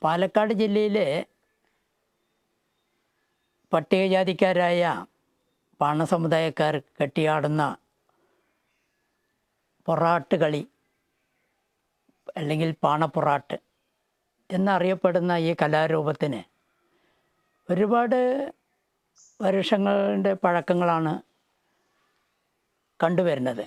പാലക്കാട് ജില്ലയിലെ പട്ടികജാതിക്കാരായ പാണ സമുദായക്കാർ കെട്ടിയാടുന്ന പൊറാട്ട് കളി അല്ലെങ്കിൽ പാണപ്പൊറാട്ട് എന്നറിയപ്പെടുന്ന ഈ കലാരൂപത്തിന് ഒരുപാട് വർഷങ്ങളുടെ പഴക്കങ്ങളാണ് കണ്ടുവരുന്നത്.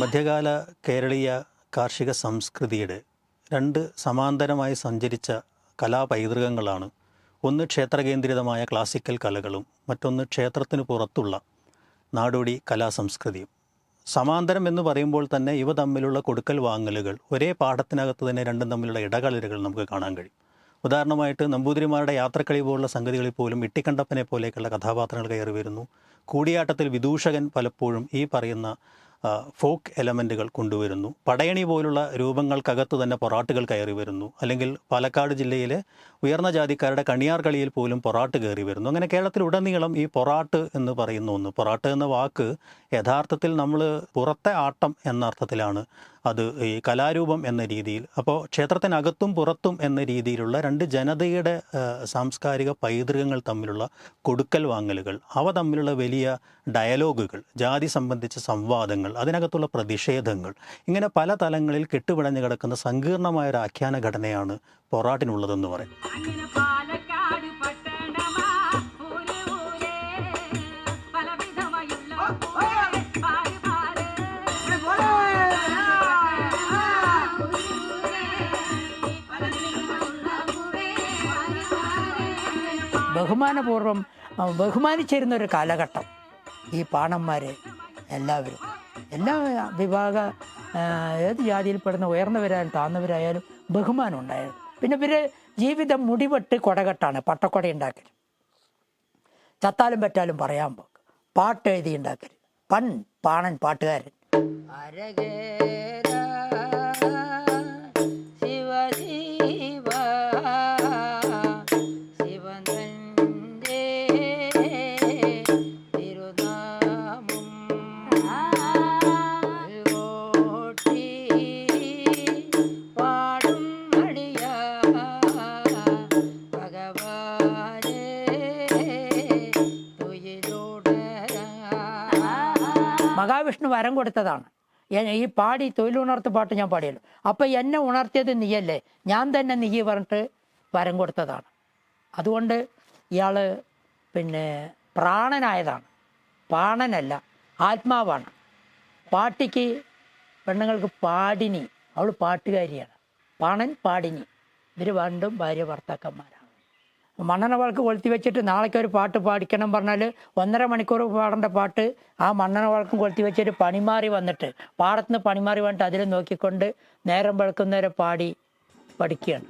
മധ്യകാല കേരളീയ കാർഷിക സംസ്കൃതിയുടെ രണ്ട് സമാന്തരമായി സഞ്ചരിച്ച കലാപൈതൃകങ്ങളാണ് ഒന്ന് ക്ഷേത്രകേന്ദ്രിതമായ ക്ലാസിക്കൽ കലകളും മറ്റൊന്ന് ക്ഷേത്രത്തിന് പുറത്തുള്ള നാടോടി കലാസംസ്കൃതിയും. സമാന്തരം എന്ന് പറയുമ്പോൾ തന്നെ ഇവ തമ്മിലുള്ള കൊടുക്കൽ വാങ്ങലുകൾ, ഒരേ പാഠത്തിനകത്ത് തന്നെ രണ്ടും തമ്മിലുള്ള ഇടകലരുകൾ നമുക്ക് കാണാൻ കഴിയും. ഉദാഹരണമായിട്ട് നമ്പൂതിരിമാരുടെ യാത്രക്കളി പോലുള്ള സംഗതികളിൽ പോലും ഇട്ടിക്കണ്ടപ്പനെ പോലെയൊക്കെയുള്ള കഥാപാത്രങ്ങൾ കയറി വരുന്നു. കൂടിയാട്ടത്തിൽ വിദൂഷകൻ പലപ്പോഴും ഈ പറയുന്ന ഫോക്ക് എലമെൻറ്റുകൾ കൊണ്ടുവരുന്നു. പടയണി പോലുള്ള രൂപങ്ങൾക്കകത്ത് തന്നെ പൊറാട്ടുകൾ കയറി വരുന്നു. അല്ലെങ്കിൽ പാലക്കാട് ജില്ലയിലെ ഉയർന്ന ജാതിക്കാരുടെ കണിയാർ കളിയിൽ പോലും പൊറാട്ട് കയറി വരുന്നു. അങ്ങനെ കേരളത്തിലുടനീളം ഈ പൊറാട്ട് എന്ന് പറയുന്ന ഒന്ന്, പൊറാട്ട് എന്ന വാക്ക് യഥാർത്ഥത്തിൽ നമ്മൾ പുറത്തെ ആട്ടം എന്ന അർത്ഥത്തിലാണ് അത് ഈ കലാരൂപം എന്ന രീതിയിൽ. അപ്പോൾ ക്ഷേത്രത്തിനകത്തും പുറത്തും എന്ന രീതിയിലുള്ള രണ്ട് ജനതയുടെ സാംസ്കാരിക പൈതൃകങ്ങൾ തമ്മിലുള്ള കൊടുക്കൽ വാങ്ങലുകൾ, അവ തമ്മിലുള്ള വലിയ ഡയലോഗുകൾ, ജാതി സംബന്ധിച്ച സംവാദങ്ങൾ, അതിനകത്തുള്ള പ്രതിഷേധങ്ങൾ, ഇങ്ങനെ പല തലങ്ങളിൽ കെട്ടുപിടഞ്ഞു കിടക്കുന്ന സങ്കീർണമായൊരു ആഖ്യാന ഘടനയാണ് പൊറാട്ടിനുള്ളതെന്ന് പറയും. ബഹുമാനപൂർവ്വം ബഹുമാനിച്ചിരുന്ന ഒരു കാലഘട്ടം. ഈ പാണന്മാർ എല്ലാവരും, എല്ലാ വിഭാഗ ഏത് ജാതിയിൽപ്പെടുന്ന ഉയർന്നവരായാലും താഴ്ന്നവരായാലും ബഹുമാനം ഉണ്ടായിരുന്നു. പിന്നെ ഇവർ ജീവിതം മുടിവെട്ട് കൊടകെട്ടാണ്, പട്ടക്കൊട ഉണ്ടാക്കൽ, ചത്താലും പറ്റാലും പറയാൻ പോക്ക്, പാട്ട് എഴുതി ഉണ്ടാക്കൽ, പാണൻ പാട്ടുകാരൻ. മഹാവിഷ്ണു വരം കൊടുത്തതാണ്. ഈ പാടി തൊഴിലുണർത്ത് പാട്ട് ഞാൻ പാടിയല്ലോ. അപ്പം എന്നെ ഉണർത്തിയത് നീയല്ലേ, ഞാൻ തന്നെ നീ പറഞ്ഞിട്ട് വരം കൊടുത്തതാണ്. അതുകൊണ്ട് ഇയാൾ പ്രാണനായതാണ്, പാണനല്ല, ആത്മാവാണ്. പാട്ടിക്ക് പെണ്ണുങ്ങൾക്ക് പാടിനി, അവൾ പാട്ടുകാരിയാണ്. പാണൻ പാടിനി, ഇവർ രണ്ടും ഭാര്യ ഭർത്താക്കന്മാരാണ്. മണ്ണെണ്ണ വിളക്ക് കൊളുത്തി വെച്ചിട്ട് നാളേക്ക് ഒരു പാട്ട് പാടിക്കണം പറഞ്ഞാൽ 1.5 മണിക്കൂർ പാടേണ്ട പാട്ട് ആ മണ്ണെണ്ണ വിളക്കും കൊളുത്തി വെച്ചിട്ട് പണിമാറി വന്നിട്ട്, പാടത്തുനിന്ന് പണിമാറി വന്നിട്ട് അതിൽ നോക്കിക്കൊണ്ട് നേരം വെളുക്കുന്നവരെ പാടി പഠിക്കുകയാണ്.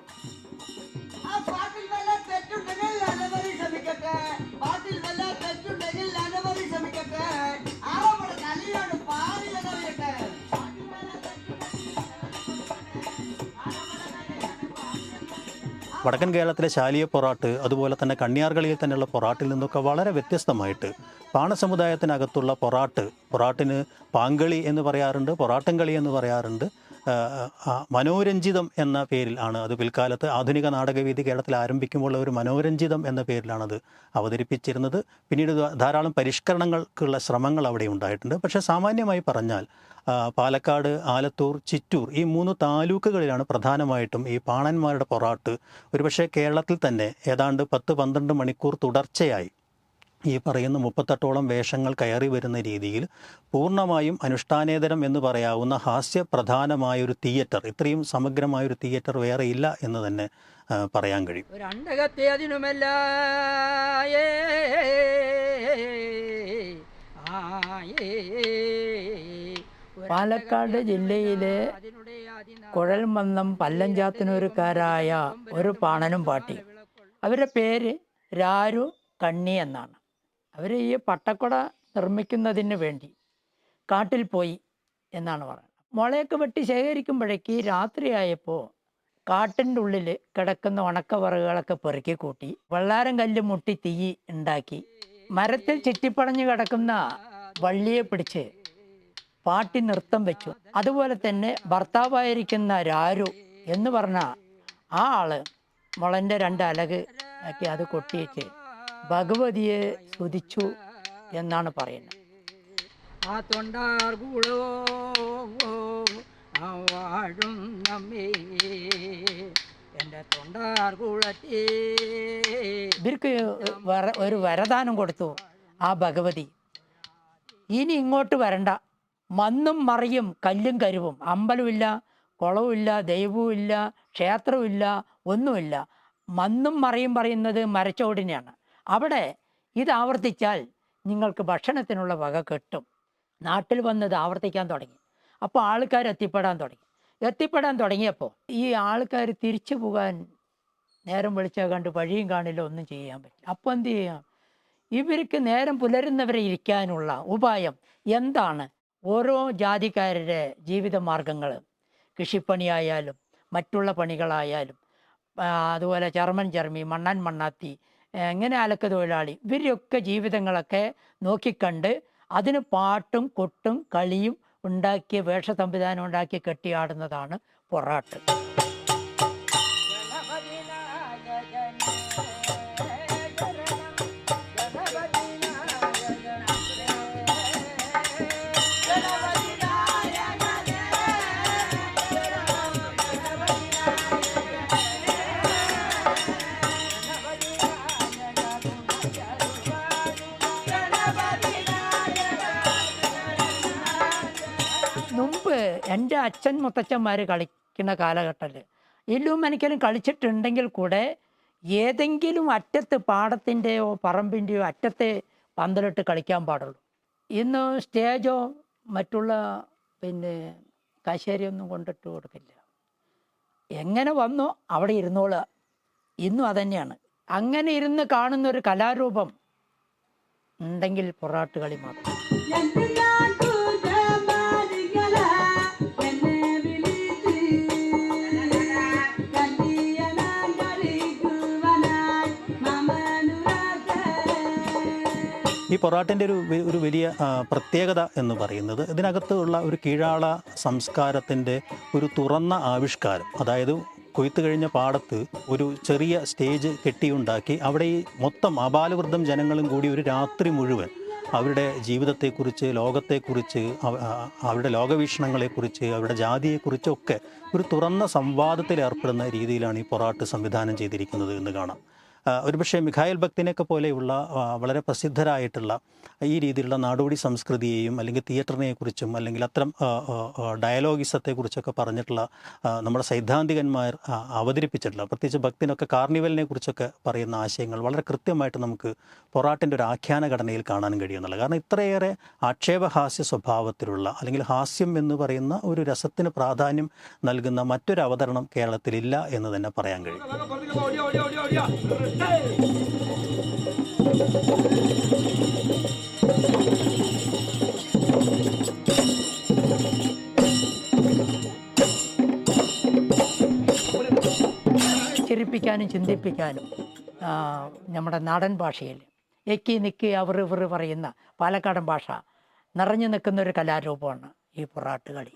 വടക്കൻ കേരളത്തിലെ ശാലിയ പൊറാട്ട്, അതുപോലെ തന്നെ കണ്ണിയാർകളിയിൽ തന്നെയുള്ള പൊറാട്ടിൽ നിന്നൊക്കെ വളരെ വ്യത്യസ്തമായിട്ട് പാണസമുദായത്തിനകത്തുള്ള പൊറാട്ടിന് പാങ്കളി എന്ന് പറയാറുണ്ട്, പൊറാട്ടൻ കളി എന്ന് പറയാറുണ്ട്. മനോരഞ്ജിതം എന്ന പേരിൽ ആണ് അത് പിൽക്കാലത്ത് ആധുനിക നാടകവേദി കേരളത്തിൽ ആരംഭിക്കുമ്പോൾ ഒരു മനോരഞ്ജിതം എന്ന പേരിലാണത് അവതരിപ്പിച്ചിരുന്നത്. പിന്നീട് ധാരാളം പരിഷ്കരണങ്ങൾക്കുള്ള ശ്രമങ്ങൾ അവിടെ ഉണ്ടായിട്ടുണ്ട്. പക്ഷേ സാമാന്യമായി പറഞ്ഞാൽ പാലക്കാട്, ആലത്തൂർ, ചിറ്റൂർ ഈ 3 താലൂക്കുകളിലാണ് പ്രധാനമായിട്ടും ഈ പാണന്മാരുടെ പൊറാട്ട് ഒരുപക്ഷെ കേരളത്തിൽ തന്നെ ഏതാണ്ട് 10-12 മണിക്കൂർ തുടർച്ചയായി ഈ പറയുന്ന 38ഓളം വേഷങ്ങൾ കയറി വരുന്ന രീതിയിൽ പൂർണ്ണമായും അനുഷ്ഠാനേതരം എന്ന് പറയാവുന്ന ഹാസ്യപ്രധാനമായൊരു തിയേറ്റർ, ഇത്രയും സമഗ്രമായൊരു തിയേറ്റർ വേറെ ഇല്ല എന്ന് തന്നെ പറയാൻ കഴിയും. പാലക്കാട് ജില്ലയിലെ കുഴൽമന്നം പല്ലഞ്ചാത്തിനൂരുകാരായ ഒരു പാണനും പാട്ടി, അവരുടെ പേര് രാരു കണ്ണി എന്നാണ്. അവർ ഈ പട്ടക്കുട നിർമ്മിക്കുന്നതിന് വേണ്ടി കാട്ടിൽ പോയി എന്നാണ് പറയുന്നത്. മുളയൊക്കെ വെട്ടി ശേഖരിക്കുമ്പോഴേക്ക് രാത്രിയായപ്പോൾ കാട്ടിൻ്റെ ഉള്ളിൽ കിടക്കുന്ന ഉണക്കവറകളൊക്കെ പെറുക്കി കൂട്ടി വെള്ളാരം കല്ല് മുട്ടി തീ ഉണ്ടാക്കി മരത്തിൽ ചുറ്റിപ്പടഞ്ഞു കിടക്കുന്ന വള്ളിയെ പിടിച്ച് പാട്ടി നൃത്തം വെച്ചു. അതുപോലെ തന്നെ ഭർത്താവായിരിക്കുന്ന രാരു എന്ന് പറഞ്ഞ ആ ആള് മുളൻ്റെ 2 അലക് ആക്കി അത് കൊട്ടിയേച്ച് ഭഗവതിയെ സ്തുതിച്ചു എന്നാണ് പറയുന്നത്. ആ തൊണ്ടാർകൂടോ വാഴും നമ്മേ എൻ്റെ തൊണ്ടാർകൂടത്തേ. ഇവർക്ക് ഒരു വരദാനം കൊടുത്തു ആ ഭഗവതി. ഇനി ഇങ്ങോട്ട് വരണ്ട, മന്നും മറിയും കല്ലും കരുവും, അമ്പലമില്ല, കുളവുമില്ല, ദൈവവുമില്ല, ക്ഷേത്രവുമില്ല, ഒന്നുമില്ല. മന്നും മറിയും പറയുന്നത് മരച്ചോടിനെയാണ്. അവിടെ ഇത് ആവർത്തിച്ചാൽ നിങ്ങൾക്ക് ഭക്ഷണത്തിനുള്ള വക കിട്ടും. നാട്ടിൽ വന്നത് ആവർത്തിക്കാൻ തുടങ്ങി. അപ്പോൾ ആൾക്കാർ എത്തിപ്പെടാൻ തുടങ്ങിയപ്പോൾ ഈ ആൾക്കാർ തിരിച്ചു പോകാൻ നേരം വിളിച്ചാൽ കണ്ട് വഴിയും കാണില്ല, ഒന്നും ചെയ്യാൻ പറ്റില്ല. അപ്പോൾ എന്ത് ചെയ്യാം? ഇവർക്ക് നേരം പുലരുന്നവരെ ഇരിക്കാനുള്ള ഉപായം എന്താണ്? ഓരോ ജാതിക്കാരുടെ ജീവിത മാർഗങ്ങൾ, കൃഷിപ്പണിയായാലും മറ്റുള്ള പണികളായാലും, അതുപോലെ ചർമ്മി, മണ്ണാൻ മണ്ണാത്തി, എങ്ങനെ അലക്ക് തൊഴിലാളി, ഇവരൊക്കെ ജീവിതങ്ങളൊക്കെ നോക്കിക്കണ്ട് അതിന് പാട്ടും കൊട്ടും കളിയും ഉണ്ടാക്കിയ വേഷ സംവിധാനം ഉണ്ടാക്കി കെട്ടിയാടുന്നതാണ് പൊറാട്ട്. മുമ്പ് എൻ്റെ അച്ഛൻ മുത്തച്ഛന്മാർ കളിക്കുന്ന കാലഘട്ടത്തിൽ ഇല്ലും എനിക്കലും കളിച്ചിട്ടുണ്ടെങ്കിൽ കൂടെ ഏതെങ്കിലും അറ്റത്ത് പാടത്തിൻ്റെയോ പറമ്പിൻ്റെയോ അറ്റത്തെ പന്തലിട്ട് കളിക്കാൻ പാടുള്ളൂ. ഇന്ന് സ്റ്റേജോ മറ്റുള്ള കശേരിയൊന്നും കൊണ്ടിട്ട് കൊടുക്കില്ല. എങ്ങനെ വന്നോ അവിടെ ഇരുന്നോളുക. ഇന്നും അതന്നെയാണ്. അങ്ങനെ ഇരുന്ന് കാണുന്നൊരു കലാരൂപം ഉണ്ടെങ്കിൽ പൊറാട്ട് കളി മാത്രം. ഈ പൊറാട്ടിൻ്റെ ഒരു വലിയ പ്രത്യേകത എന്ന് പറയുന്നത് ഇതിനകത്ത് ഉള്ള ഒരു കീഴാള സംസ്കാരത്തിൻ്റെ ഒരു തുറന്ന ആവിഷ്കാരം. അതായത് കൊയ്ത്ത് കഴിഞ്ഞ പാടത്ത് ഒരു ചെറിയ സ്റ്റേജ് കെട്ടിയുണ്ടാക്കി അവിടെ ഈ മൊത്തം ആബാലവൃദ്ധം ജനങ്ങളും കൂടി ഒരു രാത്രി മുഴുവൻ അവരുടെ ജീവിതത്തെക്കുറിച്ച്, ലോകത്തെക്കുറിച്ച്, അവരുടെ ലോകവീക്ഷണങ്ങളെക്കുറിച്ച്, അവരുടെ ജാതിയെക്കുറിച്ചൊക്കെ ഒരു തുറന്ന സംവാദത്തിൽ ഏർപ്പെടുന്ന രീതിയിലാണ് ഈ പൊറാട്ട് സംവിധാനം ചെയ്തിരിക്കുന്നത് എന്ന് കാണാം. ഒരുപക്ഷെ മിഖായിൽ ഭക്തിനെയൊക്കെ പോലെയുള്ള വളരെ പ്രസിദ്ധരായിട്ടുള്ള ഈ രീതിയിലുള്ള നാടോടി സംസ്കൃതിയെയും അല്ലെങ്കിൽ തിയേറ്ററിനെക്കുറിച്ചും അല്ലെങ്കിൽ അത്തരം ഡയലോഗിസത്തെക്കുറിച്ചൊക്കെ പറഞ്ഞിട്ടുള്ള നമ്മുടെ സൈദ്ധാന്തികന്മാർ അവതരിപ്പിച്ചിട്ടുള്ള, പ്രത്യേകിച്ച് ഭക്തിനൊക്കെ കാർണിവലിനെ കുറിച്ചൊക്കെ പറയുന്ന ആശയങ്ങൾ വളരെ കൃത്യമായിട്ട് നമുക്ക് പൊറാട്ടിൻ്റെ ഒരു ആഖ്യാന ഘടനയിൽ കാണാൻ കഴിയുന്നുള്ളത്. കാരണം ഇത്രയേറെ ആക്ഷേപഹാസ്യ സ്വഭാവത്തിലുള്ള അല്ലെങ്കിൽ ഹാസ്യം എന്ന് പറയുന്ന ഒരു രസത്തിന് പ്രാധാന്യം നൽകുന്ന മറ്റൊരു അവതരണം കേരളത്തിലില്ല എന്ന് തന്നെ പറയാൻ കഴിയും. ചിരിപ്പിക്കാനും ചിന്തിപ്പിക്കാനും നമ്മുടെ നാടൻ ഭാഷയിൽ എക്കി നിക്കി അവർ ഇവർ പറയുന്ന പാലക്കാടൻ ഭാഷ നിറഞ്ഞു നിൽക്കുന്ന ഒരു കലാരൂപമാണ് ഈ പൊറാട്ട് കളി.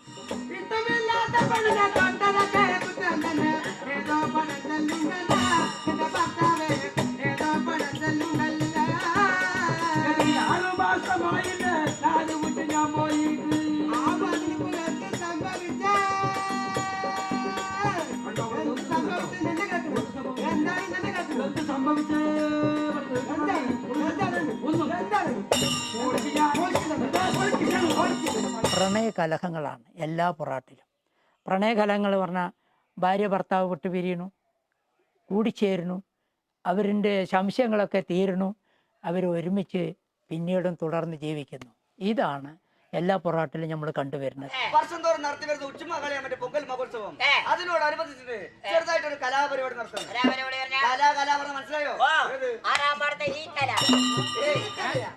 പ്രണയകലഹങ്ങളാണ് എല്ലാ പൊറാട്ടിലും. പ്രണയകലഹങ്ങൾ പറഞ്ഞാൽ ഭാര്യ ഭർത്താവ് വിട്ടു പിരിയണു, കൂടിച്ചേരുന്നു, അവരിൻ്റെ സംശയങ്ങളൊക്കെ തീരുന്നു, അവർ ഒരുമിച്ച് പിന്നീടും തുടർന്ന് ജീവിക്കുന്നു. ഇതാണ് എല്ലാ പൊറാട്ടിലും നമ്മൾ കണ്ടുവരുന്നത്. വർഷം തോറും നടത്തി വരുന്ന ഉച്ചമകളെ മറ്റേ പൊങ്കൽ മഹോത്സവം അതിനോടനുബന്ധിച്ചിട്ട് ചെറുതായിട്ടൊരു കലാപരിപാടി നടത്തുന്നു. മനസ്സിലായോ?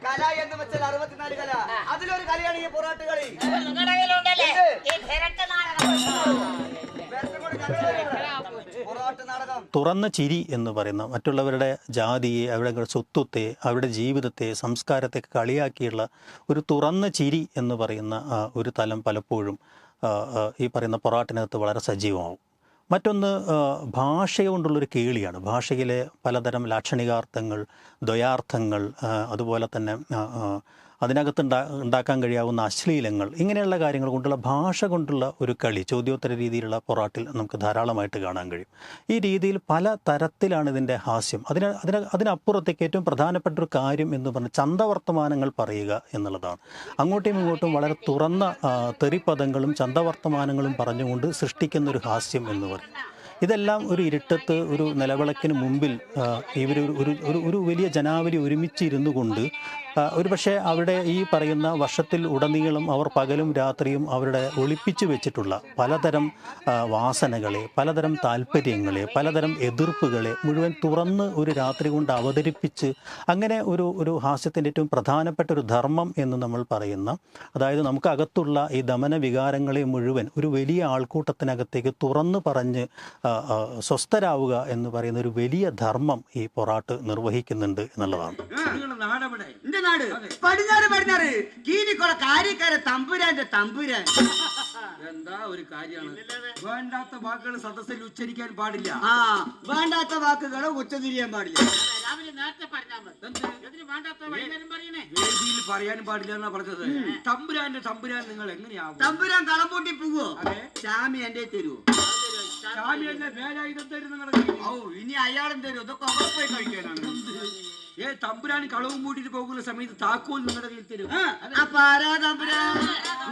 കല എന്ന് വെച്ചാൽ 64 കല. അതിലൊരു കലയാണ് ഈ പൊറാട്ട് കളി. തുറന്ന ചിരി എന്ന് പറയുന്ന മറ്റുള്ളവരുടെ ജാതിയെ, അവരുടെ സ്വത്വത്തെ, അവരുടെ ജീവിതത്തെ, സംസ്കാരത്തെ കളിയാക്കിയുള്ള ഒരു തുറന്ന ചിരി എന്ന് പറയുന്ന ഒരു തലം പലപ്പോഴും ഈ പറയുന്ന പൊറാട്ടിനകത്ത് വളരെ സജീവമാവും. മറ്റൊന്ന് ഭാഷ കൊണ്ടുള്ളൊരു കേളിയാണ്. ഭാഷയിലെ പലതരം ലാക്ഷണികാർത്ഥങ്ങൾ, ദ്വയാർത്ഥങ്ങൾ, അതുപോലെ തന്നെ അതിനകത്ത് ഉണ്ടാക്കാൻ കഴിയാവുന്ന അശ്ലീലങ്ങൾ, ഇങ്ങനെയുള്ള കാര്യങ്ങൾ കൊണ്ടുള്ള ഭാഷ കൊണ്ടുള്ള ഒരു കളി, ചോദ്യോത്തര രീതിയിലുള്ള പൊറാട്ടിൽ നമുക്ക് ധാരാളമായിട്ട് കാണാൻ കഴിയും. ഈ രീതിയിൽ പല തരത്തിലാണ് ഇതിൻ്റെ ഹാസ്യം. അതിനപ്പുറത്തേക്ക് ഏറ്റവും പ്രധാനപ്പെട്ട ഒരു കാര്യം എന്ന് പറഞ്ഞാൽ ചന്തവർത്തമാനങ്ങൾ പറയുക എന്നുള്ളതാണ്. അങ്ങോട്ടും ഇങ്ങോട്ടും വളരെ തുറന്ന തെറിപ്പദങ്ങളും ചന്തവർത്തമാനങ്ങളും പറഞ്ഞുകൊണ്ട് സൃഷ്ടിക്കുന്ന ഒരു ഹാസ്യം എന്ന് പറയും. ഇതെല്ലാം ഒരു ഇരുട്ടത്ത് ഒരു നിലവിളക്കിന് മുമ്പിൽ ഇവർ ഒരു വലിയ ജനാവലി ഒരുമിച്ചിരുന്നു കൊണ്ട് ഒരുപക്ഷെ അവിടെ ഈ പറയുന്ന വർഷത്തിൽ ഉടനീളം അവർ പകലും രാത്രിയും അവരുടെ ഒളിപ്പിച്ചു വെച്ചിട്ടുള്ള പലതരം വാസനകളെ, പലതരം താല്പര്യങ്ങളെ, പലതരം എതിർപ്പുകളെ മുഴുവൻ തുറന്ന് ഒരു രാത്രി കൊണ്ട് അവതരിപ്പിച്ച് അങ്ങനെ ഒരു ഹാസ്യത്തിൻ്റെ ഏറ്റവും പ്രധാനപ്പെട്ട ഒരു ധർമ്മം എന്ന് നമ്മൾ പറയുന്ന, അതായത് നമുക്കകത്തുള്ള ഈ ദമന വികാരങ്ങളെ മുഴുവൻ ഒരു വലിയ ആൾക്കൂട്ടത്തിനകത്തേക്ക് തുറന്ന് പറഞ്ഞ് സ്വസ്ഥരാവുക എന്ന് പറയുന്ന ഒരു വലിയ ധർമ്മം ഈ പൊറാട്ട് നിർവഹിക്കുന്നുണ്ട് എന്നുള്ളതാണ്. പടിഞ്ഞാറ് കീരിക്കുള കാര്യക്കാരെ തമ്പുരാന്റെ തമ്പുരാൻ. എന്താ ഒരു കാര്യമാണ്, വേണ്ടാത്ത വാക്കുകൾ സദസ്സിൽ ഉച്ചരിക്കാൻ പാടില്ല. വേണ്ടാത്ത വാക്കുകൾ ഉച്ചതിരിയാൻ പാടില്ല. വേദിയിൽ പറയാൻ പാടില്ല എന്നാ പറഞ്ഞത്. തമ്പുരാൻ നിങ്ങൾ എങ്ങനെയാവും? തമ്പുരാൻ കളം പൂട്ടി പോവോ? ചാമി എന്റെ തരുവോ? ഇനി അയാളും തരുമോ? ഇതൊക്കെ അവിടെ പോയി കഴിക്കാനാണ്. തമ്പുരാൻ കളവും കൂട്ടിട്ട് പോകുന്ന സമയത്ത് താക്കോൽ നിങ്ങളുടെ കയ്യിൽ തരും. അപ്പൊ ആരാ തമ്പുരാൻ?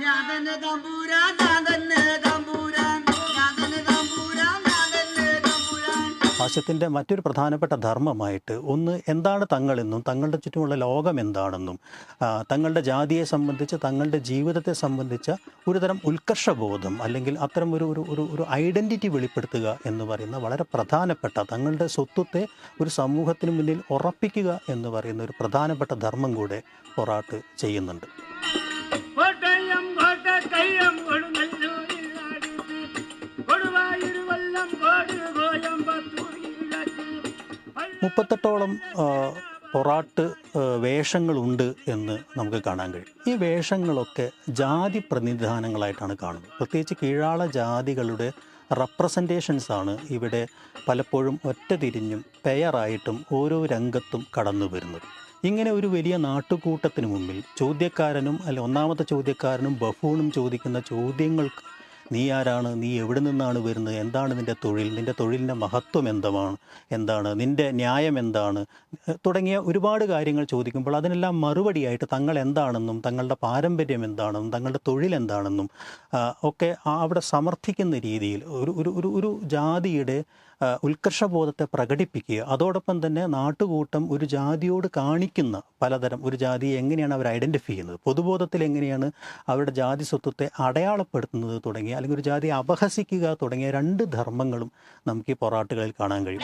ഞാൻ തന്നെ തമ്പുരാൻ, ഞാൻ തന്നെ തമ്പുരാൻ, ഞാൻ തന്നെ തമ്പുരാൻ, ഞാൻ തന്നെ തമ്പുരാൻ. ഹാസ്യത്തിൻ്റെ മറ്റൊരു പ്രധാനപ്പെട്ട ധർമ്മമായിട്ട് ഒന്ന് എന്താണ് തങ്ങളെന്നും തങ്ങളുടെ ചുറ്റുമുള്ള ലോകം എന്താണെന്നും തങ്ങളുടെ ജാതിയെ സംബന്ധിച്ച് തങ്ങളുടെ ജീവിതത്തെ സംബന്ധിച്ച ഒരുതരം ഉത്കർഷബോധം അല്ലെങ്കിൽ അത്തരം ഒരു ഐഡൻറ്റിറ്റി വെളിപ്പെടുത്തുക എന്ന് പറയുന്ന വളരെ പ്രധാനപ്പെട്ട തങ്ങളുടെ സ്വത്വത്തെ ഒരു സമൂഹത്തിന് മുന്നിൽ ഉറപ്പിക്കുക എന്ന് പറയുന്ന ഒരു പ്രധാനപ്പെട്ട ധർമ്മം കൂടെ പൊറാട്ട് ചെയ്യുന്നുണ്ട്. മുപ്പത്തെട്ടോളം പൊറാട്ട് വേഷങ്ങളുണ്ട് എന്ന് നമുക്ക് കാണാൻ കഴിയും. ഈ വേഷങ്ങളൊക്കെ ജാതി പ്രതിനിധാനങ്ങളായിട്ടാണ് കാണുന്നത്. പ്രത്യേകിച്ച് കീഴാള ജാതികളുടെ റെപ്രസെൻറ്റേഷൻസാണ് ഇവിടെ പലപ്പോഴും ഒറ്റതിരിഞ്ഞും പെയറായിട്ടും ഓരോ രംഗത്തും കടന്നു വരുന്നത്. ഇങ്ങനെ ഒരു വലിയ നാട്ടുകൂട്ടത്തിന് മുമ്പിൽ ചോദ്യക്കാരനും ഒന്നാമത്തെ ചോദ്യക്കാരനും ബഫൂണും ചോദിക്കുന്ന ചോദ്യങ്ങൾക്ക് നീ ആരാണ്, നീ എവിടെ നിന്നാണ് വരുന്നത്, എന്താണ് നിൻ്റെ തൊഴിൽ, നിൻ്റെ തൊഴിലിൻ്റെ മഹത്വം എന്താണ്, നിൻ്റെ ന്യായം എന്താണ് തുടങ്ങിയ ഒരുപാട് കാര്യങ്ങൾ ചോദിക്കുമ്പോൾ അതിനെല്ലാം മറുപടിയായിട്ട് തങ്ങൾ എന്താണെന്നും തങ്ങളുടെ പാരമ്പര്യം എന്താണെന്നും തങ്ങളുടെ തൊഴിൽ എന്താണെന്നും ഒക്കെ അവിടെ സമർത്ഥിക്കുന്ന രീതിയിൽ ഒരു ജാതിയുടെ ഉത്കർഷബോധത്തെ പ്രകടിപ്പിക്കുക. അതോടൊപ്പം തന്നെ നാട്ടുകൂട്ടം ഒരു ജാതിയോട് കാണിക്കുന്ന പലതരം ഒരു ജാതിയെ എങ്ങനെയാണ് അവർ ഐഡൻറ്റിഫൈ ചെയ്യുന്നത്, പൊതുബോധത്തിൽ എങ്ങനെയാണ് അവരുടെ ജാതി സ്വത്വത്തെ അടയാളപ്പെടുത്തുന്നത് തുടങ്ങിയ അല്ലെങ്കിൽ ഒരു ജാതിയെ അപഹസിക്കുക തുടങ്ങിയ രണ്ട് ധർമ്മങ്ങളും നമുക്ക് ഈ പൊറാട്ടുകളിൽ കാണാൻ കഴിയും.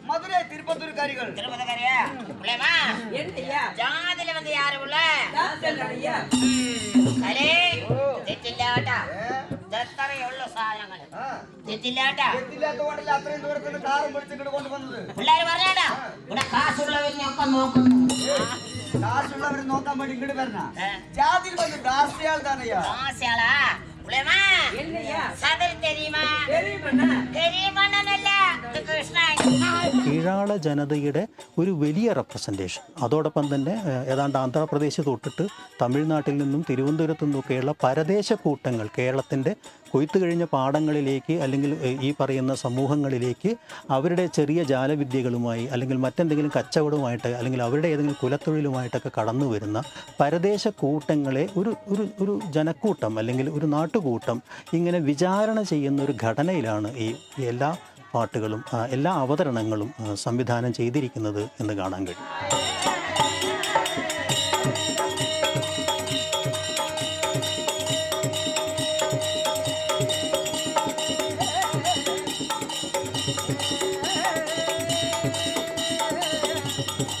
மதுரை திருப்பத்தூர் காரிகள் ஜாதில வந்து யாரு உள்ள എത്രയുള്ള സാധനങ്ങൾ അത്രയും ദൂരത്തിന് കാറും പിടിച്ചിട്ട് കൊണ്ടുവന്നത് പിള്ളേർ പറഞ്ഞാടാ ഇവിടെ കാശുള്ളവരിനൊക്കെ നോക്കുന്നു. കാശുള്ളവർ നോക്കാൻ വേണ്ടി ഇങ്ങോട്ട് വരണ ജാതിയിൽ വന്ന് ദാസ്യാൾ താനയ്യാ. ദാസ്യാളാ കീഴാള ജനതയുടെ ഒരു വലിയ റെപ്രസെൻറ്റേഷൻ. അതോടൊപ്പം തന്നെ ഏതാണ്ട് ആന്ധ്രാപ്രദേശ് തൊട്ടിട്ട് തമിഴ്നാട്ടിൽ നിന്നും തിരുവനന്തപുരത്തു നിന്നൊക്കെയുള്ള പരദേശ കൂട്ടങ്ങൾ കേരളത്തിൻ്റെ കൊയ്ത്തു കഴിഞ്ഞ പാടങ്ങളിലേക്ക് അല്ലെങ്കിൽ ഈ പറയുന്ന സമൂഹങ്ങളിലേക്ക് അവരുടെ ചെറിയ ജാലവിദ്യകളുമായി അല്ലെങ്കിൽ മറ്റെന്തെങ്കിലും കച്ചവടവുമായിട്ട് അല്ലെങ്കിൽ അവരുടെ ഏതെങ്കിലും കുലത്തൊഴിലുമായിട്ടൊക്കെ കടന്നു വരുന്ന പരദേശ കൂട്ടങ്ങളെ ഒരു ജനക്കൂട്ടം അല്ലെങ്കിൽ ഒരു നാട്ടുകൂട്ടം ഇങ്ങനെ വിചാരണ ചെയ്യുന്ന ഒരു ഘടനയിലാണ് ഈ എല്ലാ പാട്ടുകളും എല്ലാ അവതരണങ്ങളും സംവിധാനം ചെയ്തിരിക്കുന്നത് എന്ന് കാണാൻ കഴിയും. സത്യം